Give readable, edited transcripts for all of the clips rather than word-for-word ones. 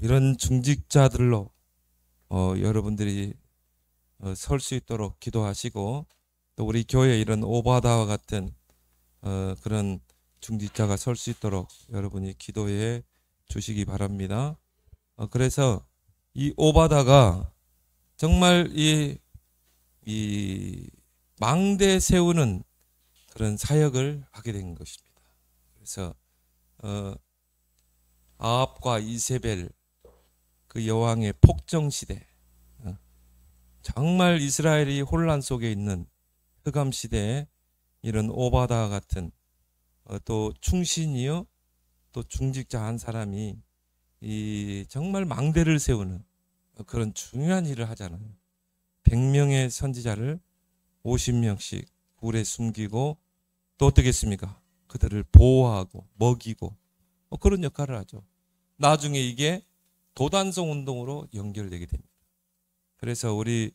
이런 중직자들로 여러분들이 설 수 있도록 기도하시고, 또 우리 교회 이런 오바다와 같은 그런 중직자가 설 수 있도록 여러분이 기도해 주시기 바랍니다. 그래서 이 오바다가 정말 이 망대 세우는 그런 사역을 하게 된 것입니다. 그래서 아합과 이세벨 그 여왕의 폭정 시대, 정말 이스라엘이 혼란 속에 있는 흑암 시대에 이런 오바다 같은 또 충신이요 또 중직자 한 사람이 이 정말 망대를 세우는 그런 중요한 일을 하잖아요. 100명의 선지자를 50명씩 굴에 숨기고, 또 어떻겠습니까? 그들을 보호하고 먹이고 그런 역할을 하죠. 나중에 이게 도단성 운동으로 연결되게 됩니다. 그래서 우리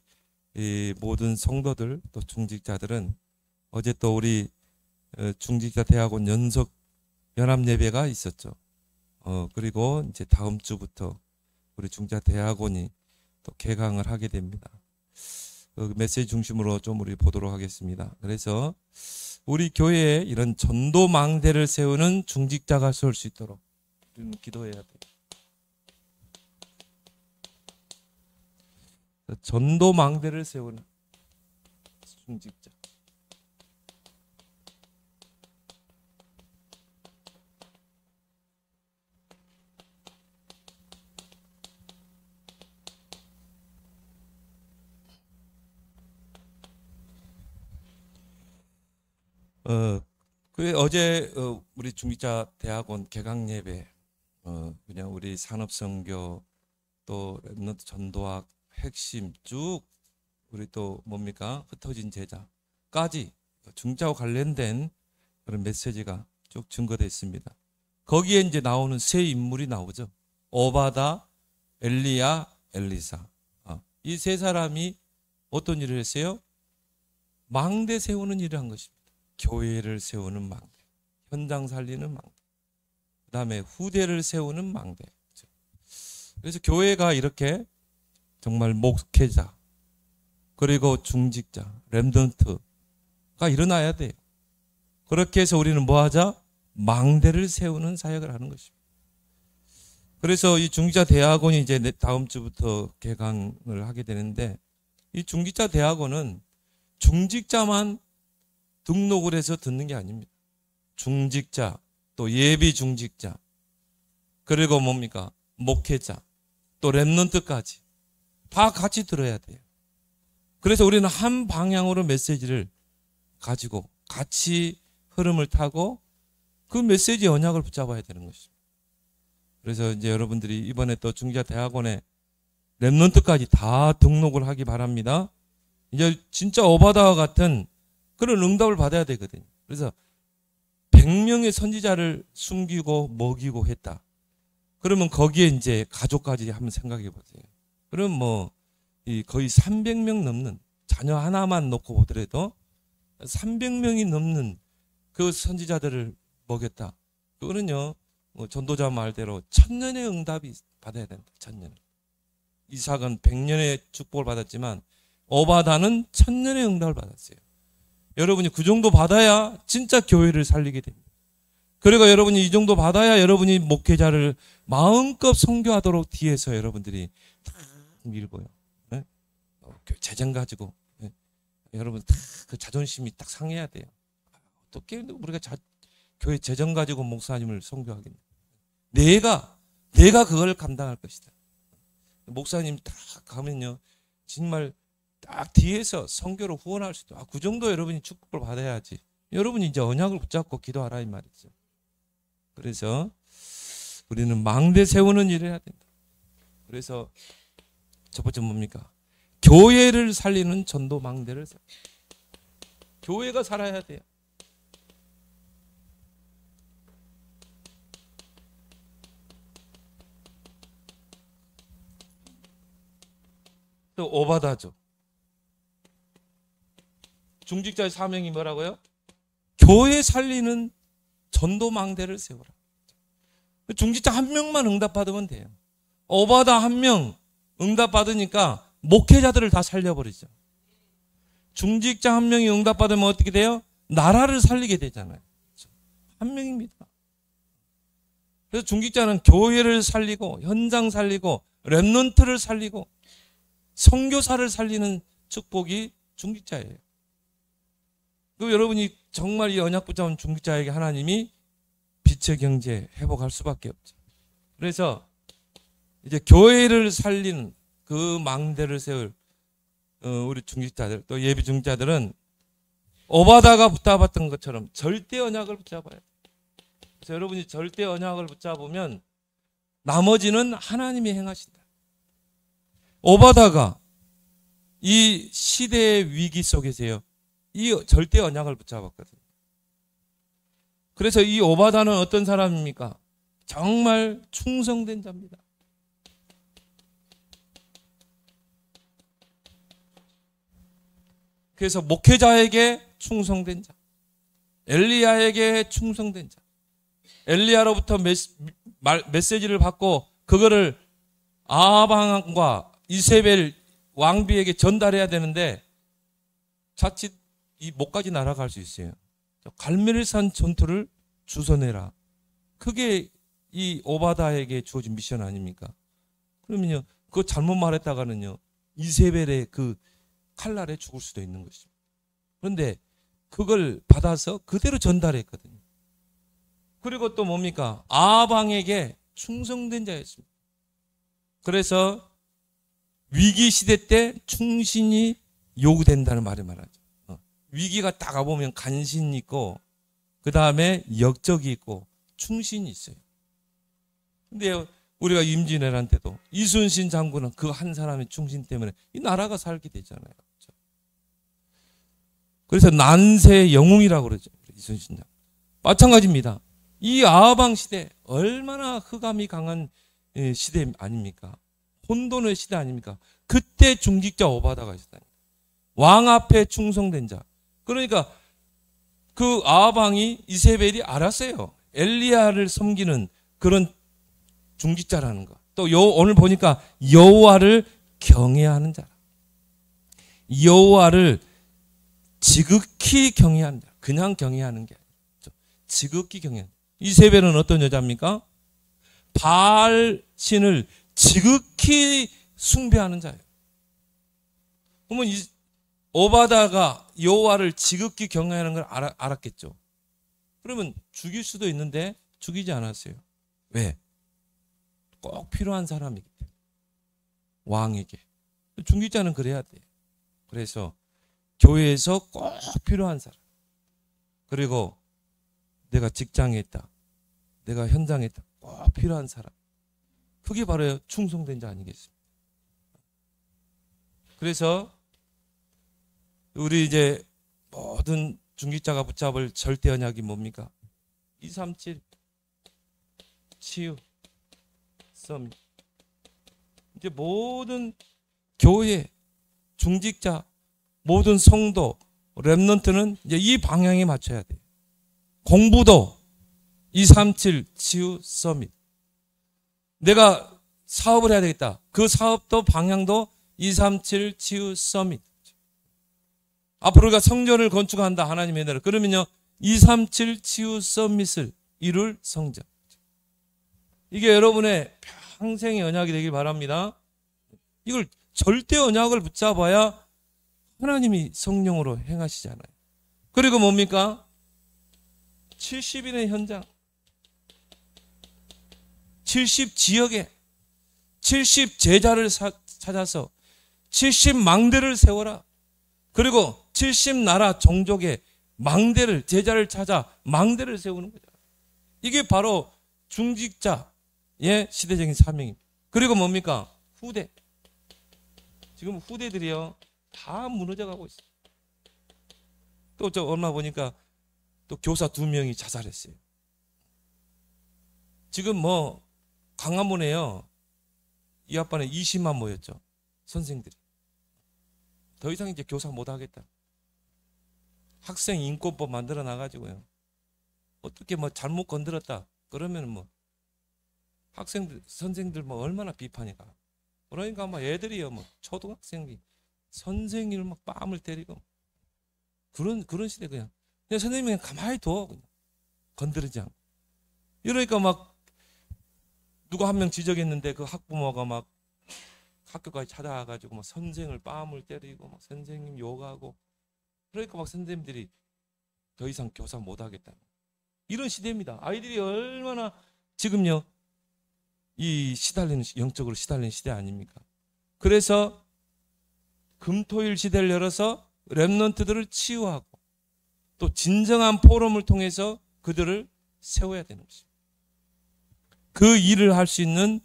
이 모든 성도들 또 중직자들은, 어제 또 우리 중직자 대학원 연석 연합 예배가 있었죠. 그리고 이제 다음 주부터 우리 중직자 대학원이 또 개강을 하게 됩니다. 그 메시지 중심으로 좀 우리 보도록 하겠습니다. 그래서 우리 교회에 이런 전도 망대를 세우는 중직자가 설 수 있도록 우리는 기도해야 돼요. 전도 망대를 세우는 중직자. 어제 우리 중직자 대학원 개강 예배, 그냥 우리 산업선교 또 랩넌트 전도학 핵심 쭉 우리 또 뭡니까? 흩어진 제자까지 중직자와 관련된 그런 메시지가 쭉 증거되어 있습니다. 거기에 이제 나오는 세 인물이 나오죠. 오바다, 엘리야, 엘리사. 이 세 사람이 어떤 일을 했어요? 망대 세우는 일을 한 것입니다. 교회를 세우는 망대, 현장 살리는 망대, 그 다음에 후대를 세우는 망대. 그래서 교회가 이렇게 정말 목회자 그리고 중직자, 렘넌트가 일어나야 돼요. 그렇게 해서 우리는 뭐 하자? 망대를 세우는 사역을 하는 것입니다. 그래서 이 중직자 대학원이 이제 다음 주부터 개강을 하게 되는데, 이 중직자 대학원은 중직자만 등록을 해서 듣는 게 아닙니다. 중직자, 또 예비 중직자, 그리고 뭡니까? 목회자, 또 렘넌트까지 다 같이 들어야 돼요. 그래서 우리는 한 방향으로 메시지를 가지고 같이 흐름을 타고 그 메시지 언약을 붙잡아야 되는 것입니다. 그래서 이제 여러분들이 이번에 또 중직자 대학원에 렘넌트까지 다 등록을 하기 바랍니다. 이제 진짜 오바다와 같은 그런 응답을 받아야 되거든요. 그래서 100명의 선지자를 숨기고 먹이고 했다. 그러면 거기에 이제 가족까지 한번 생각해 보세요. 그럼 뭐 거의 300명 넘는, 자녀 하나만 놓고 보더라도 300명이 넘는 그 선지자들을 먹였다. 그거는요, 전도자 말대로 천년의 응답이 받아야 된다. 천년. 이삭은 100년의 축복을 받았지만 오바다는 천년의 응답을 받았어요. 여러분이 그 정도 받아야 진짜 교회를 살리게 됩니다. 그리고 여러분이 이 정도 받아야 여러분이 목회자를 마음껏 선교하도록 뒤에서 여러분들이 탁 밀고요. 네? 재정 가지고, 네? 여러분 탁 그 자존심이 딱 상해야 돼요. 어떻게 우리가 교회 재정 가지고 목사님을 선교하겠냐? 내가 그걸 감당할 것이다. 목사님 딱 가면요, 정말 딱 뒤에서 선교로 후원할 수 있다. 그 정도 여러분이 축복을 받아야지. 여러분이 이제 언약을 붙잡고 기도하라 이 말이죠. 그래서 우리는 망대 세우는 일을 해야 된다. 그래서 첫 번째 뭡니까? 교회를 살리는 전도 망대를 세워. 교회가 살아야 돼요. 또 오바다죠. 중직자의 사명이 뭐라고요? 교회 살리는 전도 망대를 세우라. 중직자 한 명만 응답받으면 돼요. 오바다 한 명 응답 받으니까 목회자들을 다 살려버리죠. 중직자 한 명이 응답 받으면 어떻게 돼요? 나라를 살리게 되잖아요. 한 명입니다. 그래서 중직자는 교회를 살리고 현장 살리고 렘넌트를 살리고 선교사를 살리는 축복이 중직자예요. 그 여러분이 정말 이 언약 붙잡은 중직자에게 하나님이 빛의 경제 회복할 수밖에 없죠. 그래서 이제 교회를 살리는 그 망대를 세울 우리 중직자들 또 예비 중직자들은 오바다가 붙잡았던 것처럼 절대 언약을 붙잡아야 돼요. 그래서 여러분이 절대 언약을 붙잡으면 나머지는 하나님이 행하신다. 오바다가 이 시대의 위기 속에서요, 이 절대 언약을 붙잡았거든요. 그래서 이 오바다는 어떤 사람입니까? 정말 충성된 자입니다. 그래서 목회자에게 충성된 자, 엘리야에게 충성된 자, 엘리야로부터 메시지를 받고 그거를 아합 이세벨 왕비에게 전달해야 되는데 자칫 이 목까지 날아갈 수 있어요. 갈멜산 전투를 주선해라. 그게 이 오바다에게 주어진 미션 아닙니까? 그러면요, 그거 잘못 말했다가는요, 이세벨의 그 칼날에 죽을 수도 있는 것입니다. 그런데 그걸 받아서 그대로 전달했거든요. 그리고 또 뭡니까? 아합 왕에게 충성된 자였습니다. 그래서 위기 시대 때 충신이 요구된다는 말을 말하죠. 위기가 딱 와보면 간신이 있고 그 다음에 역적이 있고 충신이 있어요. 근데 우리가 임진왜란 때도 이순신 장군은 그 한 사람의 충신 때문에 이 나라가 살게 되잖아요. 그래서 난세의 영웅이라고 그러죠. 이순신 장군. 마찬가지입니다. 이 아합왕 시대 얼마나 흑암이 강한 시대 아닙니까? 혼돈의 시대 아닙니까? 그때 중직자 오바다가 있었다니. 왕 앞에 충성된 자. 그러니까 그 아합왕이 이세벨이 알았어요. 엘리야를 섬기는 그런 중직자라는 거. 또 오늘 보니까 여호와를 경외하는 자라. 여호와를 지극히 경외하는 자. 그냥 경외하는 게 아니죠. 지극히 경외하는 자. 이세벨은 어떤 여자입니까? 바알 신을 지극히 숭배하는 자예요. 그러면 오바다가 여호와를 지극히 경외하는 걸 알았겠죠. 그러면 죽일 수도 있는데 죽이지 않았어요. 왜? 꼭 필요한 사람이기 때문에. 왕에게. 중직자는 그래야 돼요. 그래서 교회에서 꼭 필요한 사람. 그리고 내가 직장에 있다. 내가 현장에 있다. 꼭 필요한 사람. 그게 바로 충성된 자 아니겠습니까? 그래서 우리 이제 모든 중직자가 붙잡을 절대 언약이 뭡니까? 237 치유 썸. 이제 모든 교회 중직자 모든 성도 렘넌트는 이제 이 방향에 맞춰야 돼요. 공부도 237 치유 서밋. 내가 사업을 해야 되겠다. 그 사업도 방향도 237 치유 서밋. 앞으로 우리가 성전을 건축한다. 하나님의 나라. 그러면요 237 치유 서밋을 이룰 성전. 이게 여러분의 평생의 언약이 되길 바랍니다. 이걸 절대 언약을 붙잡아야 하나님이 성령으로 행하시잖아요. 그리고 뭡니까? 70인의 현장, 70 지역에 70 제자를 찾아서 70 망대를 세워라. 그리고 70 나라 종족의 망대를 제자를 찾아 망대를 세우는 거죠. 이게 바로 중직자의 시대적인 사명입니다. 그리고 뭡니까? 후대. 지금 후대들이요 다 무너져가고 있어요. 또 저 얼마 보니까 또 교사 2명이 자살했어요. 지금 뭐 광화문에요 이 앞반에 20만 모였죠. 선생들이. 더 이상 이제 교사 못하겠다. 학생 인권법 만들어 놔가지고요. 어떻게 뭐 잘못 건드렸다 그러면 뭐 학생들, 선생들 뭐 얼마나 비판이가. 그러니까 막 애들이요, 뭐 초등학생이 선생님을 막 뺨을 때리고 그런 시대 그냥 선생님이 그냥 가만히 둬 그냥 건드리지 않고. 이러니까 막 누가 한 명 지적했는데 그 학부모가 막 학교까지 찾아와가지고 막 선생을 뺨을 때리고 막 선생님 욕하고. 그러니까 막 선생님들이 더 이상 교사 못하겠다. 이런 시대입니다. 아이들이 얼마나 지금요 이 시달리는, 영적으로 시달리는 시대 아닙니까? 그래서 금토일 시대를 열어서 렘넌트들을 치유하고 또 진정한 포럼을 통해서 그들을 세워야 되는 것입니다. 그 일을 할 수 있는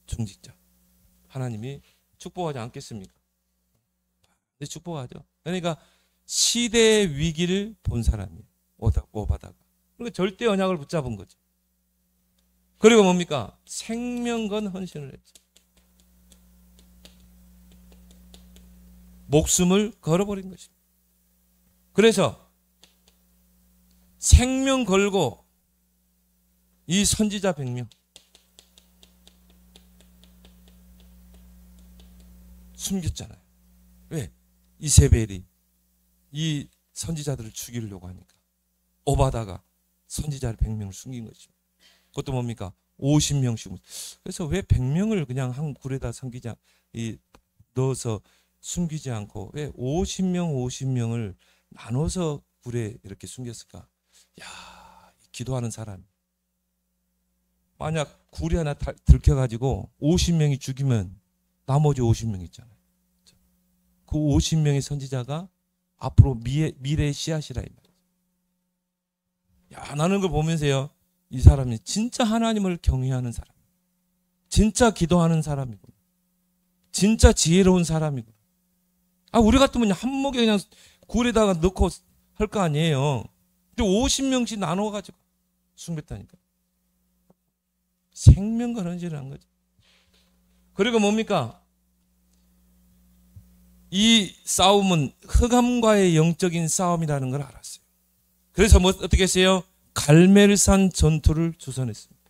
중직자 하나님이 축복하지 않겠습니까? 네, 축복하죠. 그러니까 시대의 위기를 본 사람이에요. 오바다가. 그러니까 절대 언약을 붙잡은 거죠. 그리고 뭡니까? 생명건 헌신을 했죠. 목숨을 걸어버린 것입니다. 그래서 생명 걸고 이 선지자 100명 숨겼잖아요. 왜? 이세벨이 이 선지자들을 죽이려고 하니까 오바다가 선지자 100명을 숨긴 것입니다. 그것도 뭡니까? 50명씩. 그래서 왜 100명을 그냥 한 굴에다 넣어서 숨기지 않고 왜 50명을 나눠서 굴에 이렇게 숨겼을까? 야, 기도하는 사람. 만약 굴이 하나 들켜가지고 50명이 죽이면 나머지 50명 있잖아요. 그 50명의 선지자가 앞으로 미래의 씨앗이라. 야, 나는 그걸 보면서요, 이 사람이 진짜 하나님을 경외하는 사람, 진짜 기도하는 사람이고, 진짜 지혜로운 사람이고. 아, 우리 같으면 한목에 그냥 굴에다가 넣고 할 거 아니에요. 근데 50명씩 나눠가지고 숨겼다니까. 생명과 헌신을 한 거죠. 그리고 뭡니까? 이 싸움은 흑암과의 영적인 싸움이라는 걸 알았어요. 그래서 뭐 어떻게 했어요? 갈멜산 전투를 주선했습니다.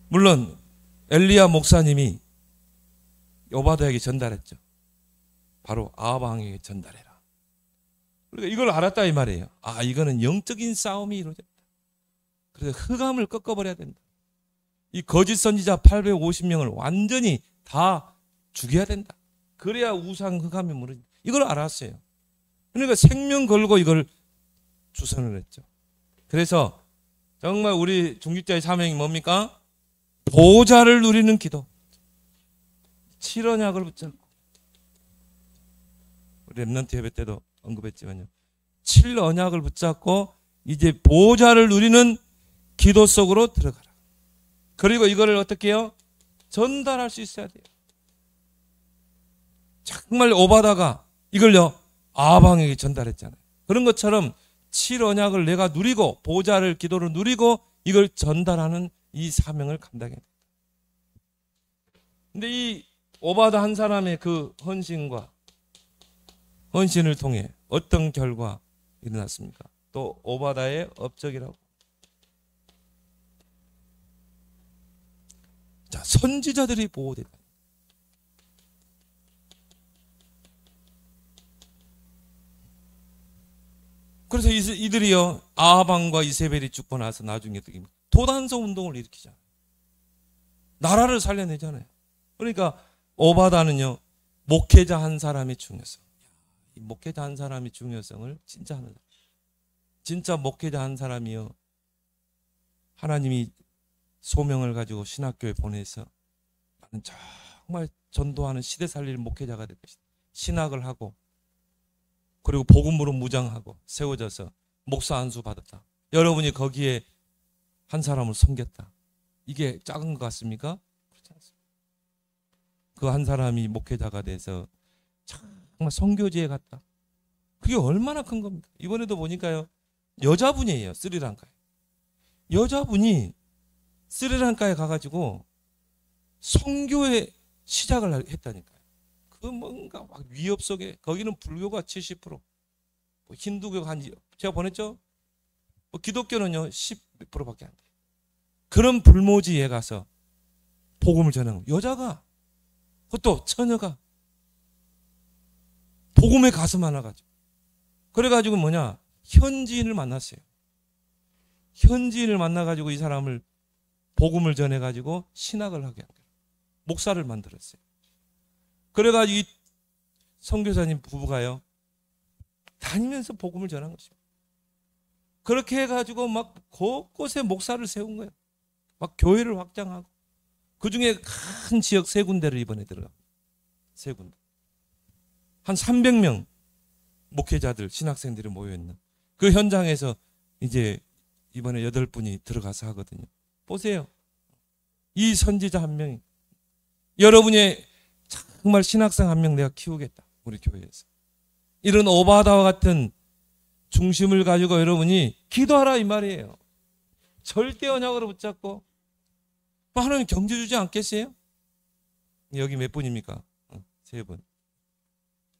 물론 엘리야 목사님이 오바다에게 전달했죠. 바로 아합 왕에게 전달해라. 그러니까 이걸 알았다 이 말이에요. 아, 이거는 영적인 싸움이 이루어졌다. 그래서 흑암을 꺾어버려야 된다. 이 거짓 선지자 850명을 완전히 다 죽여야 된다. 그래야 우상 흑암이 무너진다. 이걸 알았어요. 그러니까 생명 걸고 이걸 주선을 했죠. 그래서 정말 우리 중직자의 사명이 뭡니까? 보좌를 누리는 기도. 7언약을 붙잡고, 우리 렘넌트 예배 때도 언급했지만요, 7언약을 붙잡고 이제 보좌를 누리는 기도 속으로 들어가라. 그리고 이거를 어떻게 해요? 전달할 수 있어야 돼요. 정말 오바다가 이걸요 아합 왕에게 전달했잖아요. 그런 것처럼 7언약을 내가 누리고 보좌를 기도를 누리고 이걸 전달하는 이 사명을 감당해야 됩니다. 근데 이 오바다 한 사람의 그 헌신을 통해 어떤 결과 일어났습니까? 또 오바다의 업적이라고. 자, 선지자들이 보호된다. 그래서 이들이요 아합 왕과 이세벨이 죽고 나서 나중에 어떻게 도단성 운동을 일으키잖아요. 나라를 살려내잖아요. 그러니까 오바다는요 목회자 한 사람의 중요성, 이 목회자 한 사람의 중요성을 진짜 하는 사람. 진짜 목회자 한 사람이요 하나님이 소명을 가지고 신학교에 보내서 나는 정말 전도하는 시대 살릴 목회자가 될 것이다. 신학을 하고 그리고 복음으로 무장하고 세워져서 목사 안수 받았다. 여러분이 거기에 한 사람을 섬겼다. 이게 작은 것 같습니까? 그렇지 않습니다. 그 한 사람이 목회자가 돼서 정말 선교지에 갔다. 그게 얼마나 큰 겁니까? 이번에도 보니까요 여자분이에요. 스리랑카에. 여자분이 스리랑카에 가가지고 선교의 시작을 했다니까요. 그 뭔가 막 위협 속에, 거기는 불교가 70%, 뭐 힌두교 제가 보냈죠? 뭐 기독교는요 10 몇 프로밖에 안 돼요. 그런 불모지에 가서 복음을 전하는 거예요. 여자가, 그것도 처녀가 복음에 가슴 하나가지고, 그래가지고 뭐냐, 현지인을 만났어요. 현지인을 만나가지고 이 사람을 복음을 전해가지고 신학을 하게 한 거예요. 목사를 만들었어요. 그래가지고 이 선교사님 부부가요 다니면서 복음을 전한 것입니다. 그렇게 해가지고 막 곳곳에 목사를 세운 거예요. 막 교회를 확장하고, 그 중에 큰 지역 3군데를 이번에 들어갑니다. 3군데. 한 300명 목회자들, 신학생들이 모여있는 그 현장에서 이제 이번에 8분이 들어가서 하거든요. 보세요. 이 선지자 한 명이, 여러분의 정말 신학생 한 명 내가 키우겠다. 우리 교회에서. 이런 오바다와 같은 중심을 가지고 여러분이 기도하라 이 말이에요. 절대 언약으로 붙잡고. 하나님 경제 주지 않겠어요? 여기 몇 분입니까? 3분.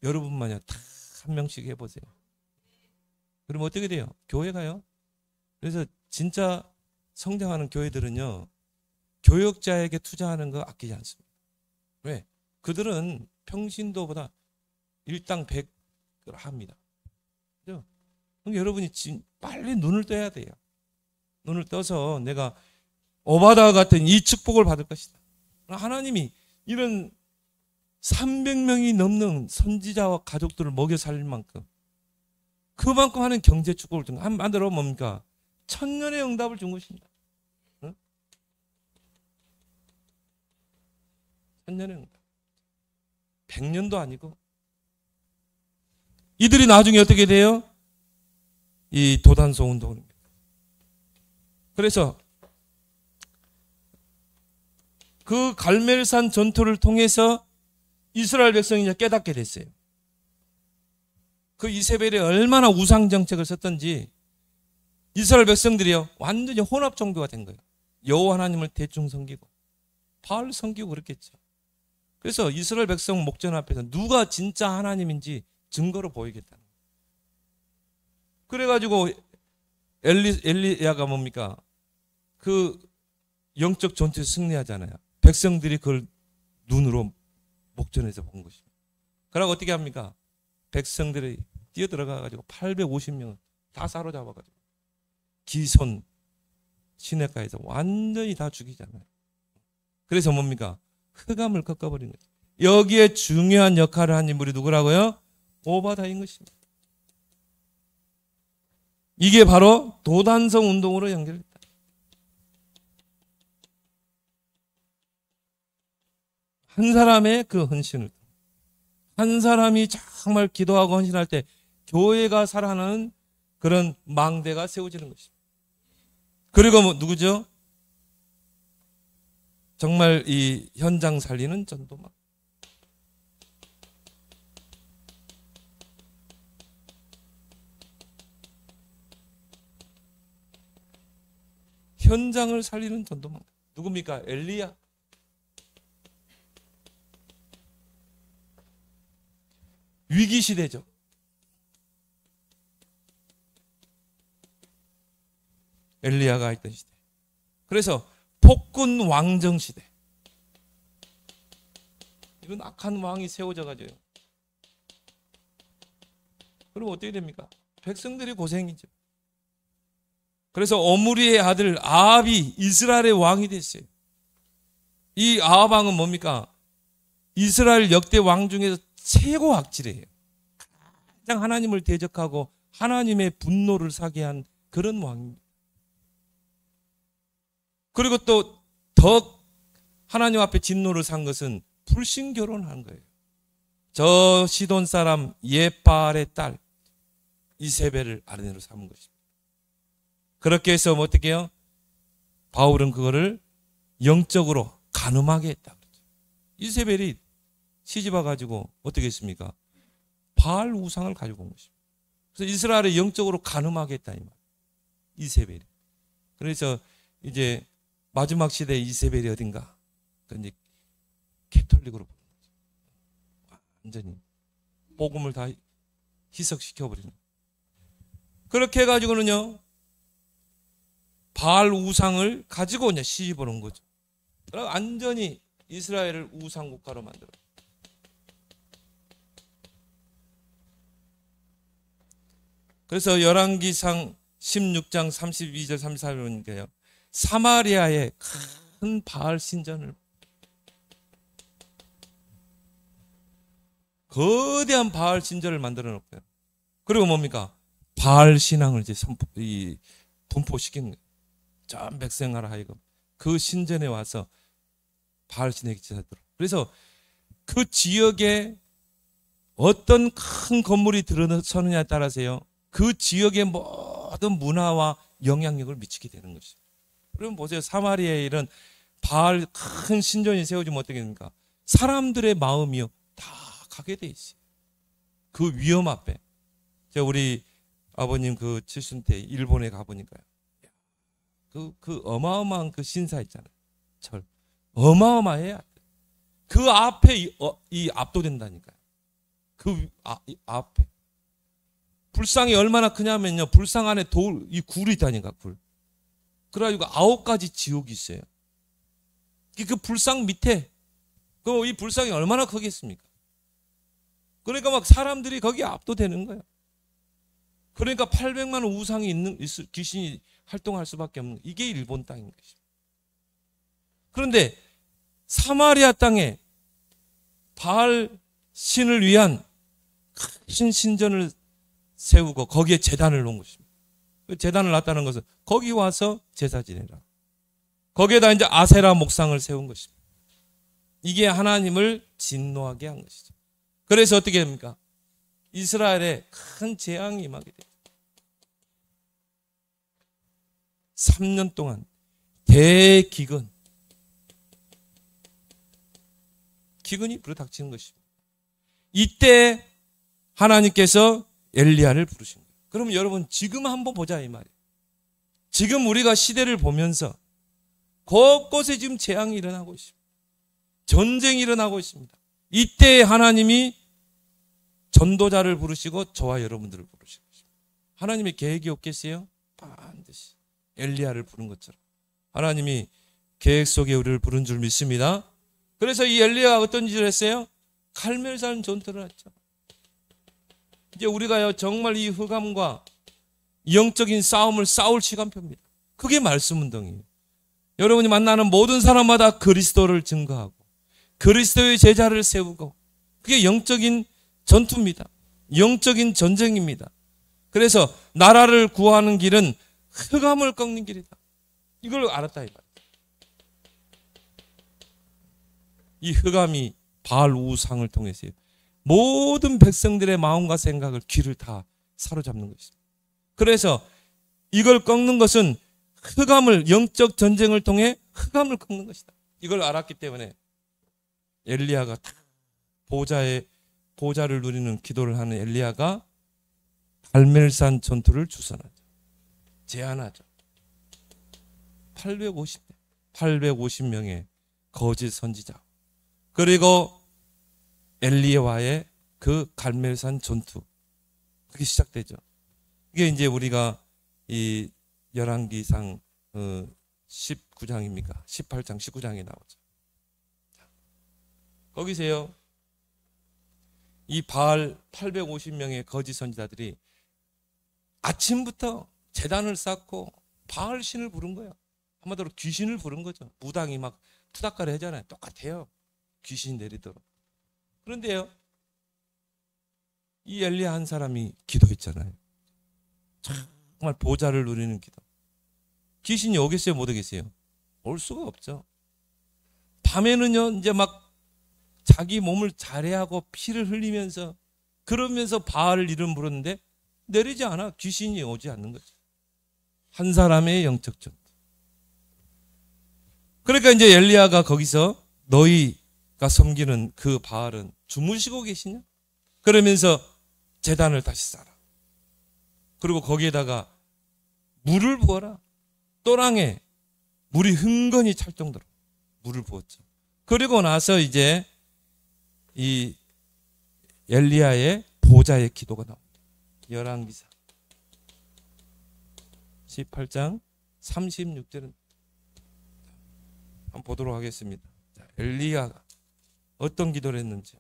여러분만요 다 한 명씩 해보세요. 그러면 어떻게 돼요? 교회 가요. 그래서 진짜 성장하는 교회들은요 교역자에게 투자하는 거 아끼지 않습니다. 왜? 그들은 평신도보다 일당 100을 합니다. 그죠? 그럼 여러분이 빨리 눈을 떠야 돼요. 눈을 떠서 내가 오바다와 같은 이 축복을 받을 것이다. 하나님이 이런 300명이 넘는 선지자와 가족들을 먹여 살릴 만큼, 그만큼 하는 경제 축복을 준, 한마디로 뭡니까? 천년의 응답을 준 것입니다. 응? 천년의 응답. 100년도 아니고. 이들이 나중에 어떻게 돼요? 이 도단소 운동입니다. 그래서 그 갈멜산 전투를 통해서 이스라엘 백성이 이제 깨닫게 됐어요. 그 이세벨이 얼마나 우상 정책을 썼던지 이스라엘 백성들이요 완전히 혼합 종교가 된 거예요. 여호와 하나님을 대충 섬기고 바알 섬기고 그랬겠죠. 그래서 이스라엘 백성 목전 앞에서 누가 진짜 하나님인지 증거로 보이겠다는 거예요. 그래가지고 엘리야가 뭡니까? 그 영적 전투에서 승리하잖아요. 백성들이 그걸 눈으로 목전에서 본 것입니다. 그러고 어떻게 합니까? 백성들이 뛰어들어가가지고 850명을 다 사로잡아가지고 기손 시내가에서 완전히 다 죽이잖아요. 그래서 뭡니까? 흑암을 꺾어버린 거죠. 여기에 중요한 역할을 한 인물이 누구라고요? 오바다인 것입니다. 이게 바로 도단성 운동으로 연결됐다. 한 사람의 그 헌신을, 한 사람이 정말 기도하고 헌신할 때 교회가 살아나는 그런 망대가 세워지는 것입니다. 그리고 뭐 누구죠? 정말 이 현장 살리는 전도망. 현장을 살리는 전도망. 누굽니까? 엘리야. 위기 시대죠. 엘리야가 있던 시대. 그래서 폭군 왕정 시대. 이런 악한 왕이 세워져 가지고요. 그럼 어떻게 됩니까? 백성들이 고생이죠. 그래서 오므리의 아들 아합이 이스라엘의 왕이 됐어요. 이 아합 왕은 뭡니까? 이스라엘 역대 왕 중에서 최고 악질이에요. 가장 하나님을 대적하고 하나님의 분노를 사게 한 그런 왕입니다. 그리고 또 더 하나님 앞에 진노를 산 것은 불신 결혼한 거예요. 저 시돈 사람 예발의 딸 이세벨을 아내로 삼은 것입니다. 그렇게 해서 어떻게 해요? 바울은 그거를 영적으로 간음하게 했다. 이세벨이 시집와 가지고 어떻게 했습니까? 바알 우상을 가지고 온 것입니다. 그래서 이스라엘을 영적으로 간음하게 했다 이 말. 이세벨이. 그래서 이제 마지막 시대에 이세벨이 어딘가? 이제 캐톨릭으로 완전히 복음을 다 희석시켜 버리는. 그렇게 해가지고는요, 바알 우상을 가지고 그냥 시집 오는 거죠. 완전히 이스라엘을 우상 국가로 만들어. 그래서 열왕기상 16장 32절 33절 보니까요, 사마리아에 큰 바알 신전을, 거대한 바알 신전을 만들어 놓고요. 그리고 뭡니까? 바알 신앙을 이제 분포시킨 거예요. 전 백성하라 하여금 그 신전에 와서 바알 신에게 제사드려. 그래서 그 지역에 어떤 큰 건물이 들어서느냐에 따라서요, 그 지역의 모든 문화와 영향력을 미치게 되는 것이죠. 그럼 보세요. 사마리아에 이런 바알 큰 신전이 세워지면 어떻게 됩니까? 사람들의 마음이요, 다 가게 돼 있어요. 그 위험 앞에. 제가 우리 아버님 그 70대 일본에 가보니까요, 그 어마어마한 그 신사 있잖아요. 절. 어마어마해요. 그 앞에 이 압도된다니까요. 이 앞에. 불상이 얼마나 크냐면요, 불상 안에 이 굴이 있다니까, 굴. 그래가지고 9가지 지옥이 있어요. 그 불상 밑에, 이 불상이 얼마나 크겠습니까? 그러니까 막 사람들이 거기에 압도되는 거예요. 그러니까 800만 우상이 귀신이 활동할 수밖에 없는, 이게 일본 땅인 것입니다. 그런데 사마리아 땅에 바알 신을 위한 큰 신전을 세우고 거기에 제단을 놓은 것입니다. 그 제단을 놨다는 것은 거기 와서 제사 지내라. 거기에다 이제 아세라 목상을 세운 것입니다. 이게 하나님을 진노하게 한 것이죠. 그래서 어떻게 됩니까? 이스라엘에 큰 재앙이 임하게 됩니다. 3년 동안 대기근, 기근이 불어닥치는 것입니다. 이때 하나님께서 엘리야를 부르신 거예요. 그럼 여러분 지금 한번 보자 이 말이에요. 지금 우리가 시대를 보면서 곳곳에 지금 재앙이 일어나고 있습니다. 전쟁이 일어나고 있습니다. 이때 하나님이 전도자를 부르시고 저와 여러분들을 부르신 것입니다. 하나님의 계획이 없겠어요? 반드시 엘리야를 부른 것처럼 하나님이 계획 속에 우리를 부른 줄 믿습니다. 그래서 이 엘리야가 어떤 짓을 했어요? 갈멜산 전투를 했죠. 이제 우리가요, 정말 이 흑암과 영적인 싸움을 싸울 시간표입니다. 그게 말씀 운동이에요. 여러분이 만나는 모든 사람마다 그리스도를 증거하고 그리스도의 제자를 세우고, 그게 영적인 전투입니다. 영적인 전쟁입니다. 그래서 나라를 구하는 길은 흑암을 꺾는 길이다. 이걸 알았다 이 말이에요. 이 흑암이 바알 우상을 통해서요, 모든 백성들의 마음과 생각을, 귀를 다 사로잡는 것입니다. 그래서 이걸 꺾는 것은 흑암을, 영적 전쟁을 통해 흑암을 꺾는 것이다. 이걸 알았기 때문에 엘리야가 보좌를 누리는 기도를 하는 엘리야가 갈멜산 전투를 주선하죠. 제안하죠. 850명의 거짓 선지자, 그리고 엘리야와의 그 갈멜산 전투, 그게 시작되죠. 이게 이제 우리가 이 열왕기상 19장입니까? 18장, 19장에 나오죠. 거기서요, 이 바알 850명의 거짓 선지자들이 아침부터 제단을 쌓고 바알 신을 부른 거예요. 한마디로 귀신을 부른 거죠. 무당이 막 투닥가를 하잖아요. 똑같아요. 귀신이 내리도록. 그런데요, 이 엘리야 한 사람이 기도했잖아요. 정말 보좌를 누리는 기도. 귀신이 오겠어요, 못 오겠어요? 올 수가 없죠. 밤에는요, 이제 막 자기 몸을 자례하고 피를 흘리면서, 그러면서 바알 이름 부르는데 내리지 않아. 귀신이 오지 않는 거죠. 한 사람의 영적 전투. 그러니까 이제 엘리야가 거기서 너희가 섬기는 그 바알은 주무시고 계시냐? 그러면서 제단을 다시 쌓아. 그리고 거기에다가 물을 부어라. 또랑에 물이 흥건히 찰 정도로 물을 부었죠. 그리고 나서 이제 이 엘리야의 보좌의 기도가 나옵니다. 열왕기상 38장 36절은 한번 보도록 하겠습니다. 자, 엘리야가 어떤 기도를 했는지.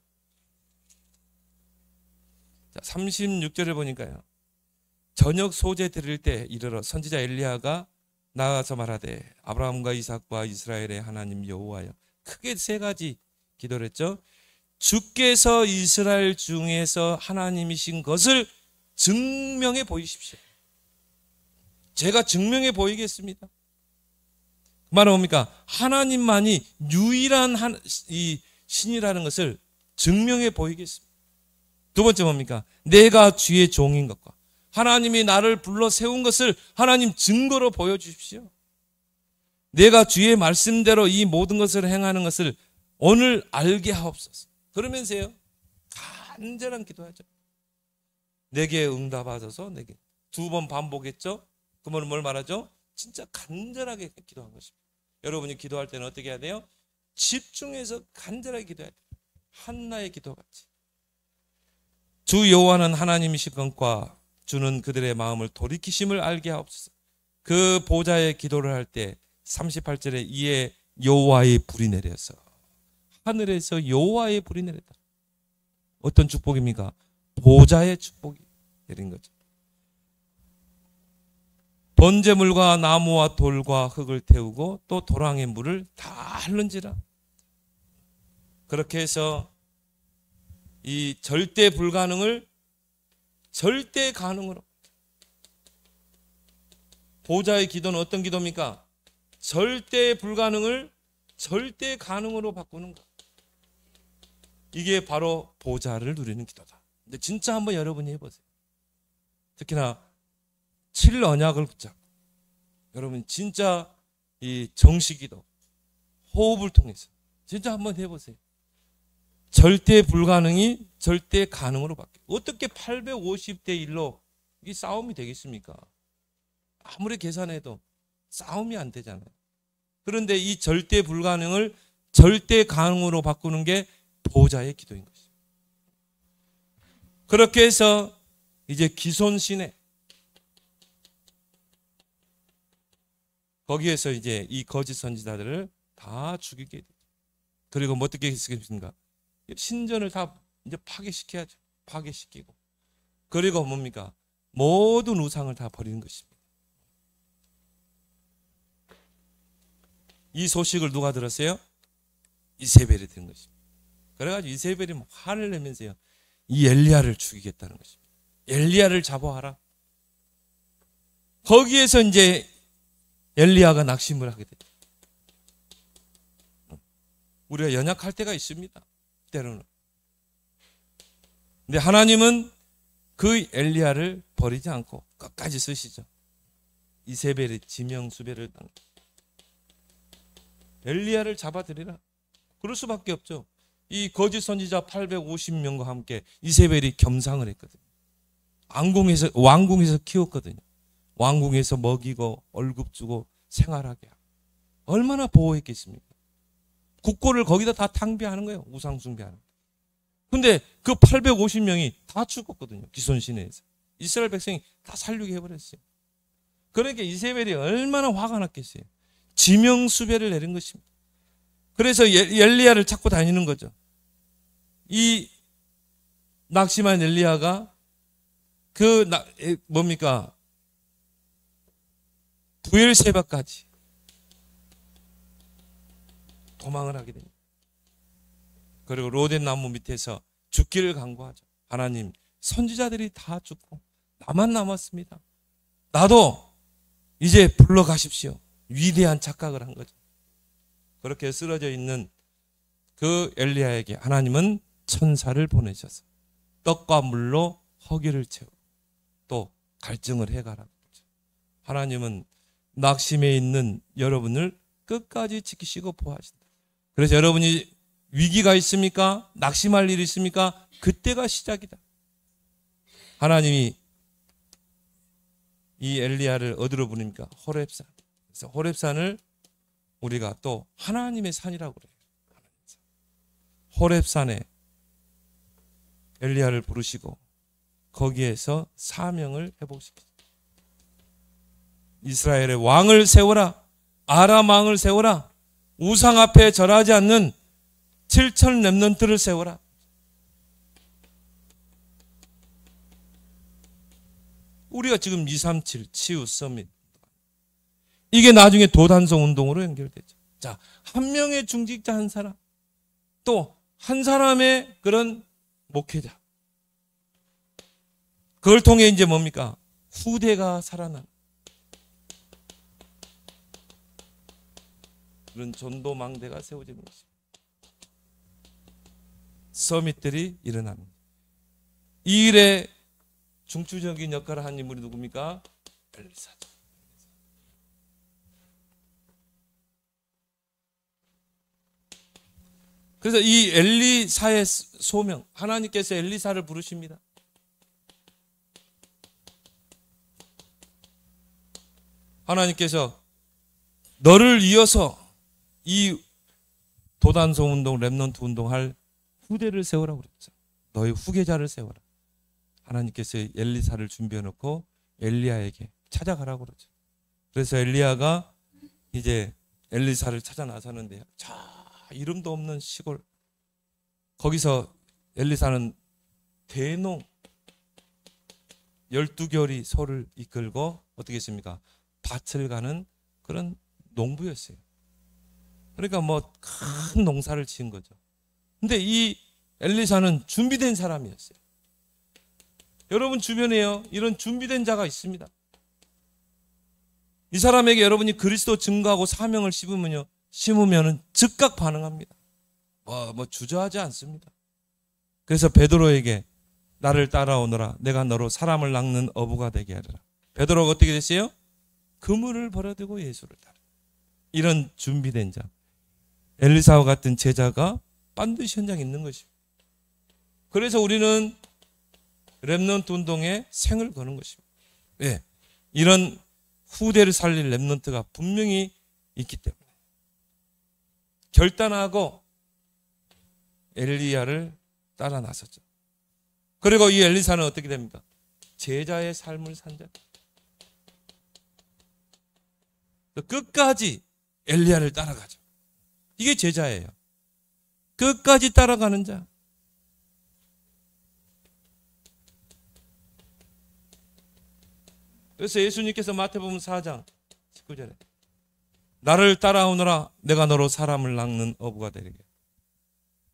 자, 36절을 보니까요. 저녁 소재 드릴 때 이르러 선지자 엘리야가 나가서 말하되 아브라함과 이삭과 이스라엘의 하나님 여호와여. 크게 세 가지 기도를 했죠. 주께서 이스라엘 중에서 하나님이신 것을 증명해 보이십시오. 제가 증명해 보이겠습니다. 그 말은 뭡니까? 하나님만이 유일한 이 신이라는 것을 증명해 보이겠습니다. 두 번째 뭡니까? 내가 주의 종인 것과 하나님이 나를 불러 세운 것을 하나님 증거로 보여주십시오. 내가 주의 말씀대로 이 모든 것을 행하는 것을 오늘 알게 하옵소서. 그러면서요, 간절한 기도하죠. 내게 응답하소서. 내게 두 번 반복했죠. 그러면 뭘 말하죠? 진짜 간절하게 기도한 것입니다. 여러분이 기도할 때는 어떻게 해야 돼요? 집중해서 간절하게 기도해야 돼요. 한나의 기도같이. 주 여호와는 하나님이신 것과 주는 그들의 마음을 돌이키심을 알게 하옵소서. 그 보좌의 기도를 할 때 38절에 이에 여호와의 불이 내려서 하늘에서 여호와의 불이 내렸다. 어떤 축복입니까? 보좌의 축복이 내린 거죠. 번제물과 나무와 돌과 흙을 태우고 또 도랑의 물을 다 흘른지라. 그렇게 해서 이 절대 불가능을 절대 가능으로. 보좌의 기도는 어떤 기도입니까? 절대 불가능을 절대 가능으로 바꾸는 것. 이게 바로 보좌를 누리는 기도다. 근데 진짜 한번 여러분이 해보세요. 특히나 7언약을 붙잡고 여러분 진짜 이 정식기도 호흡을 통해서 진짜 한번 해보세요. 절대 불가능이 절대 가능으로 바뀌어요. 어떻게 850대 1로 이게 싸움이 되겠습니까? 아무리 계산해도 싸움이 안 되잖아요. 그런데 이 절대 불가능을 절대 가능으로 바꾸는 게 보좌의 기도인 것이죠. 그렇게 해서 이제 기손신에 거기에서 이제 이 거짓 선지자들을 다 죽이게 돼요. 그리고 뭐 어떻게 했겠습니까? 신전을 다 이제 파괴시켜야죠. 파괴시키고. 그리고 뭡니까? 모든 우상을 다 버리는 것입니다. 이 소식을 누가 들었어요? 이세벨이 들은 것입니다. 그래가지고 이세벨이 화를 내면서요, 이 엘리야를 죽이겠다는 것입니다. 엘리야를 잡아와라. 거기에서 이제 엘리야가 낙심을 하게 되죠. 우리가 연약할 때가 있습니다. 때로는. 근데 하나님은 그 엘리야를 버리지 않고 끝까지 쓰시죠. 이세벨의 지명수배를 당해. 엘리야를 잡아들이라. 그럴 수밖에 없죠. 이 거짓 선지자 850명과 함께 이세벨이 겸상을 했거든요. 왕궁에서 키웠거든요. 왕궁에서 먹이고 월급 주고 생활하게 하고. 얼마나 보호했겠습니까? 국고를 거기다 다 탕비하는 거예요. 우상 숭배하는. 근데 그 850명이 다 죽었거든요. 기손신에서. 이스라엘 백성이 다 살리게 해버렸어요. 그러니까 이세벨이 얼마나 화가 났겠어요. 지명수배를 내린 것입니다. 그래서 엘리야를 찾고 다니는 거죠. 이 낙심한 엘리야가 뭡니까? 부엘세바까지 도망을 하게 됩니다. 그리고 로덴 나무 밑에서 죽기를 간구하죠. 하나님, 선지자들이 다 죽고 나만 남았습니다. 나도 이제 불러가십시오. 위대한 착각을 한 거죠. 그렇게 쓰러져 있는 그 엘리야에게 하나님은 천사를 보내셔서 떡과 물로 허기를 채우고 또 갈증을 해가라고 그러죠. 하나님은 낙심해 있는 여러분을 끝까지 지키시고 보호하신다. 그래서 여러분이 위기가 있습니까? 낙심할 일이 있습니까? 그때가 시작이다. 하나님이 이 엘리야를 어디로 부릅니까? 호렙산. 그래서 호렙산을 우리가 또 하나님의 산이라고 그래요. 호렙산에 엘리야를 부르시고 거기에서 사명을 회복시키죠. 이스라엘의 왕을 세워라. 아람 왕을 세워라. 우상 앞에 절하지 않는 7천 렘넌트를 세워라. 우리가 지금 237 치유 서밋, 이게 나중에 도단성 운동으로 연결되죠. 자, 한 명의 중직자 한 사람, 또 한 사람의 그런 목회자, 그걸 통해 이제 뭡니까? 후대가 살아나는 그런 전도망대가 세워지는 것입니다. 서밋들이 일어나는, 이 일에 중추적인 역할을 한 인물이 누굽니까? 엘리사죠. 그래서 이 엘리사의 소명, 하나님께서 엘리사를 부르십니다. 하나님께서 너를 이어서 이 도단성 운동, 렘넌트 운동할 후대를 세우라고 그랬죠. 너의 후계자를 세워라. 하나님께서 엘리사를 준비해 놓고 엘리야에게 찾아가라고 그러죠. 그래서 엘리야가 이제 엘리사를 찾아 나서는데요. 이름도 없는 시골, 거기서 엘리사는 대농 12결의 소를 이끌고 어떻게 했습니까? 밭을 가는 그런 농부였어요. 그러니까 뭐 큰 농사를 지은 거죠. 근데 이 엘리사는 준비된 사람이었어요. 여러분 주변에요, 이런 준비된 자가 있습니다. 이 사람에게 여러분이 그리스도 증거하고 사명을 심으면은 즉각 반응합니다. 뭐 주저하지 않습니다. 그래서 베드로에게 나를 따라오너라. 내가 너로 사람을 낚는 어부가 되게 하리라. 베드로가 어떻게 됐어요? 그물을 버려두고 예수를 따라. 이런 준비된 자, 엘리사와 같은 제자가 반드시 현장에 있는 것입니다. 그래서 우리는 렘넌트 운동에 생을 거는 것입니다. 예, 이런 후대를 살릴 렘넌트가 분명히 있기 때문에 결단하고 엘리야를 따라 나섰죠. 그리고 이 엘리사는 어떻게 됩니까? 제자의 삶을 산 자. 끝까지 엘리야를 따라가죠. 이게 제자예요. 끝까지 따라가는 자. 그래서 예수님께서 마태복음 4장 19절에 나를 따라오너라. 내가 너로 사람을 낚는 어부가 되리게.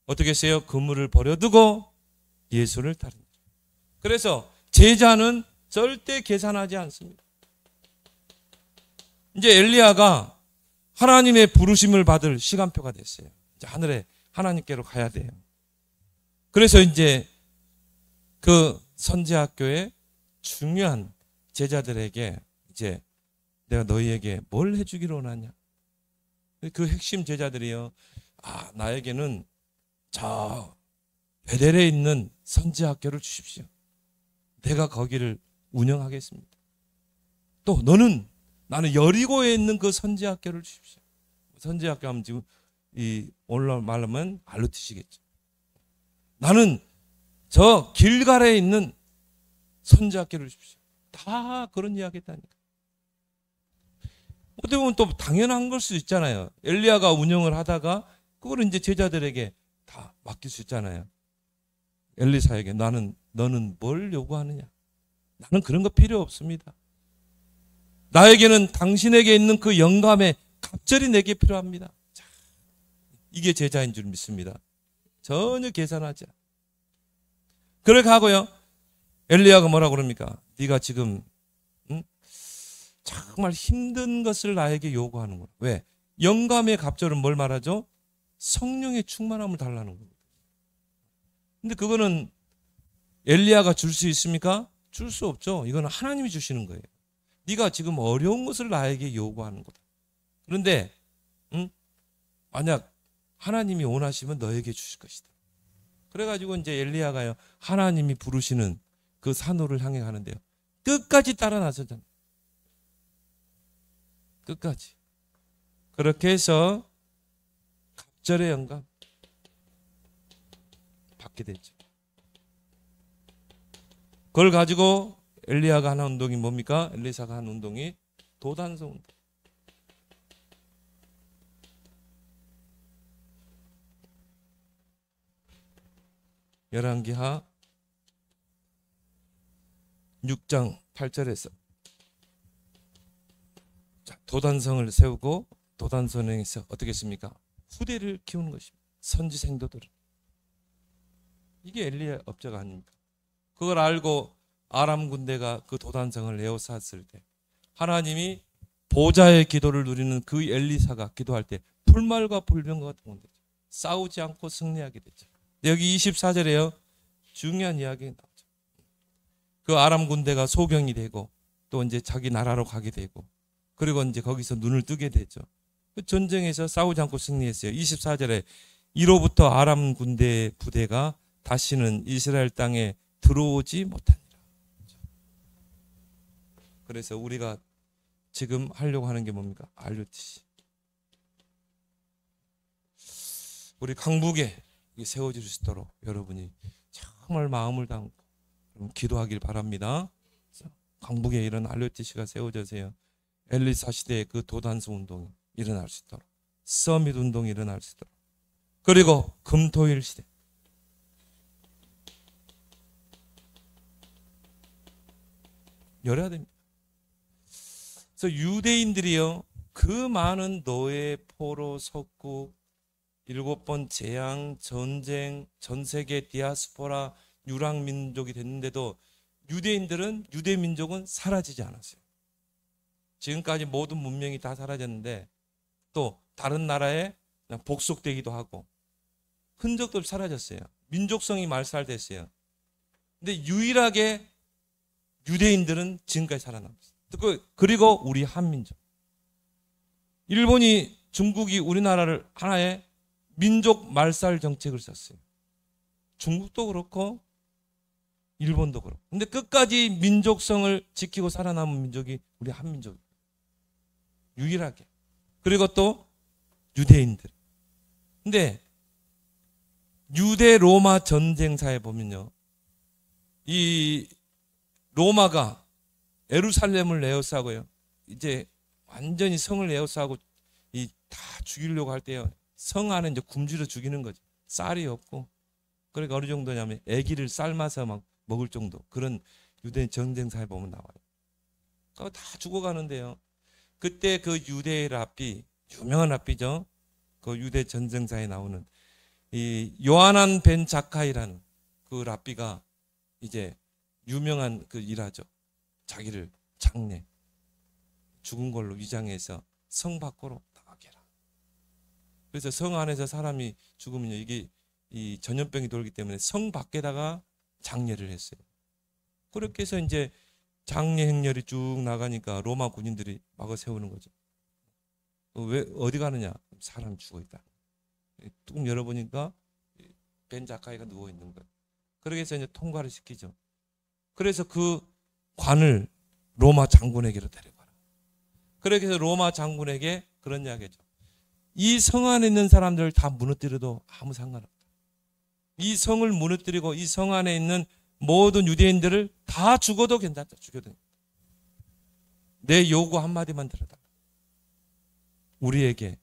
어떻게 했어요? 그물을 버려두고 예수를 따르는. 그래서 제자는 절대 계산하지 않습니다. 이제 엘리야가 하나님의 부르심을 받을 시간표가 됐어요. 이제 하늘에 하나님께로 가야 돼요. 그래서 이제 그 선지학교의 중요한 제자들에게 이제 내가 너희에게 뭘 해주기로 원하냐? 그 핵심 제자들이요. 나에게는 저 베델에 있는 선지학교를 주십시오. 내가 거기를 운영하겠습니다. 또 나는 여리고에 있는 그 선지학교를 주십시오. 선지학교 하면 지금 오늘 말하면 알루티시겠죠. 나는 저 길갈에 있는 선지학교를 주십시오. 다 그런 이야기 했다니까. 어떻게 보면 또 당연한 걸 수 있잖아요. 엘리야가 운영을 하다가 그걸 이제 제자들에게 다 맡길 수 있잖아요. 엘리사에게 너는 뭘 요구하느냐? 나는 그런 거 필요 없습니다. 나에게는 당신에게 있는 그 영감의 갑절이 내게 필요합니다. 자, 이게 제자인 줄 믿습니다. 전혀 계산하지 않아. 그렇게 하고요. 엘리야가 뭐라고 그럽니까? 네가 지금 정말 힘든 것을 나에게 요구하는구나. 왜? 영감의 갑절은 뭘 말하죠? 성령의 충만함을 달라는 겁니다. 근데 그거는 엘리야가 줄 수 있습니까? 줄 수 없죠. 이거는 하나님이 주시는 거예요. 네가 지금 어려운 것을 나에게 요구하는 거다. 그런데 만약 하나님이 원하시면 너에게 주실 것이다. 그래가지고 이제 엘리야가요, 하나님이 부르시는 그 산호를 향해 가는데요, 끝까지 따라 나서잖아요. 끝까지. 그렇게 해서 갑절의 영감 받게 됐죠. 그걸 가지고 엘리야가 하는 운동이 뭡니까? 엘리사가 하는 운동이 도단성 운동. 열왕기하 6장 8절에서 도단성을 세우고 도단성에서 어떻게 했습니까? 후대를 키우는 것입니다. 선지 생도들을. 이게 엘리야의 업적 아닙니까? 그걸 알고 아람 군대가 그 도단성을 에워쌌을 때 하나님이 보좌의 기도를 누리는 그 엘리사가 기도할 때 불말과 불병과 같은 건데 싸우지 않고 승리하게 됐죠. 여기 24절에요. 중요한 이야기가 나오죠. 그 아람 군대가 소경이 되고 또 이제 자기 나라로 가게 되고 그리고 이제 거기서 눈을 뜨게 되죠. 그 전쟁에서 싸우지 않고 승리했어요. 24절에 이로부터 아람 군대 부대가 다시는 이스라엘 땅에 들어오지 못하니라. 그래서 우리가 지금 하려고 하는 게 뭡니까? RUTC. 우리 강북에 세워질 수 있도록 여러분이 정말 마음을 담고 기도하길 바랍니다. 강북에 이런 RUTC가 세워져서요. 엘리사 시대의 그 도단성 운동이 일어날 수 있도록, 서밋 운동이 일어날 수 있도록, 그리고 금토일 시대 열어야 됩니다. 그래서 유대인들이요, 그 많은 노예, 포로, 석국, 7번 재앙, 전쟁, 전 세계 디아스포라, 유랑민족이 됐는데도 유대인들은, 유대민족은 사라지지 않았어요. 지금까지 모든 문명이 다 사라졌는데 또 다른 나라에 복속되기도 하고 흔적도 사라졌어요. 민족성이 말살됐어요. 근데 유일하게 유대인들은 지금까지 살아남았어요. 그리고 우리 한민족. 일본이, 중국이 우리나라를 하나의 민족 말살 정책을 썼어요. 중국도 그렇고 일본도 그렇고. 근데 끝까지 민족성을 지키고 살아남은 민족이 우리 한민족이에요. 유일하게. 그리고 또 유대인들. 근데 유대 로마 전쟁사에 보면요, 이 로마가 예루살렘을 에워싸고요, 이제 완전히 성을 에워싸고 이 다 죽이려고 할 때요, 성 안에 이제 굶주려 죽이는 거죠. 쌀이 없고. 그러니까 어느 정도냐면 애기를 삶아서 막 먹을 정도, 그런 유대 전쟁사에 보면 나와요. 다 죽어가는데요, 그때 그 유대의 랍비, 유명한 랍비죠. 그 유대 전쟁사에 나오는 이 요하난 벤 자카이라는 그 랍비가 이제 유명한 그 일하죠. 자기를 장례, 죽은 걸로 위장해서 성 밖으로 나가게 해라. 그래서 성 안에서 사람이 죽으면요, 이게 이 전염병이 돌기 때문에 성 밖에다가 장례를 했어요. 그렇게 해서 이제 장례 행렬이 쭉 나가니까 로마 군인들이 막아 세우는 거죠. 왜 어디 가느냐? 사람이 죽어 있다. 뚝 열어보니까 벤 자카이가 누워 있는 거예요. 그렇게 해서 이제 통과를 시키죠. 그래서 그 관을 로마 장군에게로 데려가라. 그렇게 해서 로마 장군에게 그런 이야기죠. 이 성 안에 있는 사람들을 다 무너뜨려도 아무 상관없다. 이 성을 무너뜨리고 이 성 안에 있는 모든 유대인들을 다 죽어도 괜찮다. 죽여도 괜찮다. 내 요구 한마디만 들어달라. 우리에게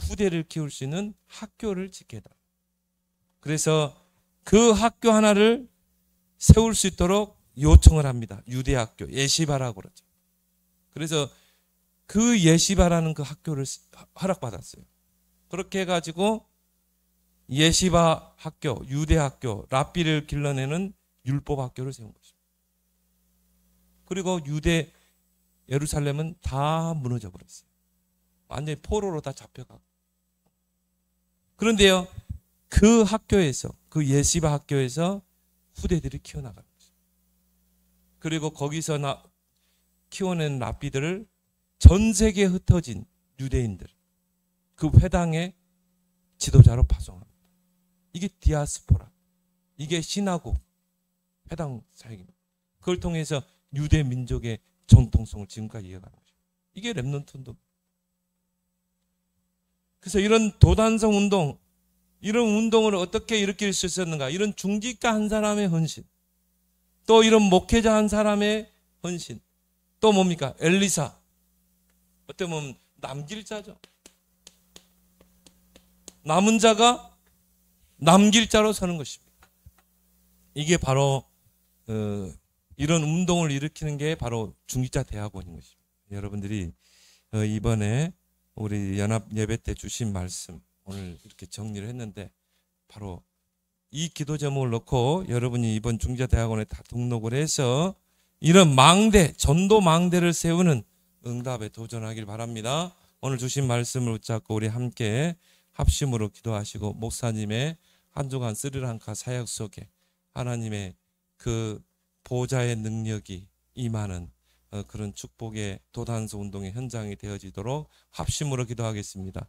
후대를 키울 수 있는 학교를 짓게해달라. 그래서 그 학교 하나를 세울 수 있도록 요청을 합니다. 유대학교, 예시바라고 그러죠. 그래서 그 예시바라는 그 학교를 허락받았어요. 그렇게 해가지고 예시바 학교, 유대학교, 랍비를 길러내는 율법학교를 세운 것입니다. 그리고 유대 예루살렘은 다 무너져 버렸어요. 완전히 포로로 다 잡혀가고. 그런데요, 그 학교에서, 그 예시바 학교에서 후대들이 키워나가는 거죠. 그리고 거기서 키워낸 랍비들을 전 세계에 흩어진 유대인들, 그 회당의 지도자로 파송합니다. 이게 디아스포라, 이게 신화국 회당 사역입니다. 그걸 통해서 유대 민족의 정통성을 지금까지 이어가는 거죠. 이게 렘넌트 운동. 그래서 이런 도단성 운동, 이런 운동을 어떻게 일으킬 수 있었는가? 이런 중직자 한 사람의 헌신, 또 이런 목회자 한 사람의 헌신, 또 뭡니까? 엘리사. 어떻게 보면 남길 자죠. 남은 자가 남길 자로 서는 것입니다. 이게 바로 이런 운동을 일으키는 게 바로 중직자 대학원인 것입니다. 여러분들이 이번에 우리 연합 예배 때 주신 말씀 오늘 이렇게 정리를 했는데 바로 이 기도 제목을 넣고 여러분이 이번 중직자 대학원에 다 등록을 해서 이런 망대, 전도 망대를 세우는 응답에 도전하길 바랍니다. 오늘 주신 말씀을 붙잡고 우리 함께 합심으로 기도하시고 목사님의 한 주간 스리랑카 사역 속에 하나님의 그 보좌의 능력이 임하는 그런 축복의 도단서 운동의 현장이 되어지도록 합심으로 기도하겠습니다.